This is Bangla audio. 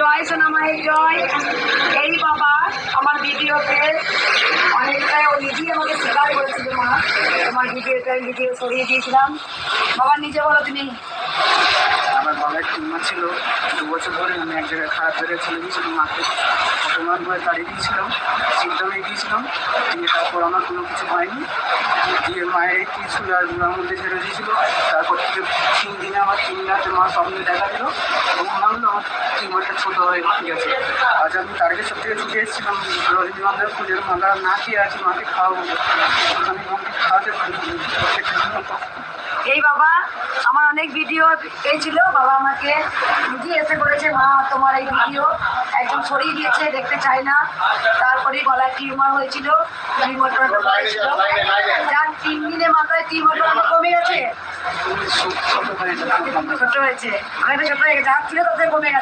জয় সোনামায়ের জয়। এই বাবা আমার ভিডিওতে অনেকটাই ও নিজেই আমাকে স্বীকার করেছিল, মা তোমার ভিডিও সরিয়ে দিয়েছিলাম। বাবা নিজে বলো তুমি। আমার বাবার টিউমার ছিল, 2 বছর ধরে আমি এক জায়গায় খারাপ জায়গায় চলে গিয়েছিলাম, মাকে অপমান করে তাড়িয়ে দিয়েছিলাম, সিদ্ধামে গিয়েছিলাম, দিয়ে তারপর আমার কোনো কিছু হয়নি, দিয়ে মায়ের কি ছিল আর গুঁড়ার মধ্যে ছেড়ে দিয়েছিল। তারপর থেকে 3 দিনে আমার 3 রাতে মা স্বপ্নে দেখা দিল এবং ভাবলো আমার টিউমারটা ছোটো হয়ে গেছে। আজ আমি তারকেশ্বর থেকে ছুটে এসেছিলাম রজনীগন্ধার ফুলের মালা না খেয়ে আছি, মাকে খাওয়াবো, আমি মাকে খাওয়াতে পারি। এই বাবা আমার অনেক ভিডিও পেয়েছিল, বাবা আমাকে নিজে এসে বলেছে, মা তোমার এই ভিডিও একদম সরিয়ে দিয়েছে, দেখতে চাই না। তারপরে গলায় টিউমার হয়েছিল, টিউমারটা হয়েছিল, যার 3 দিনে মাথায় টিউমারটা আমার কমে গেছে, ছোট হয়েছে, অনেকটা ছোট হয়ে গেছে, যার ছিল তাদের কমে গেছে।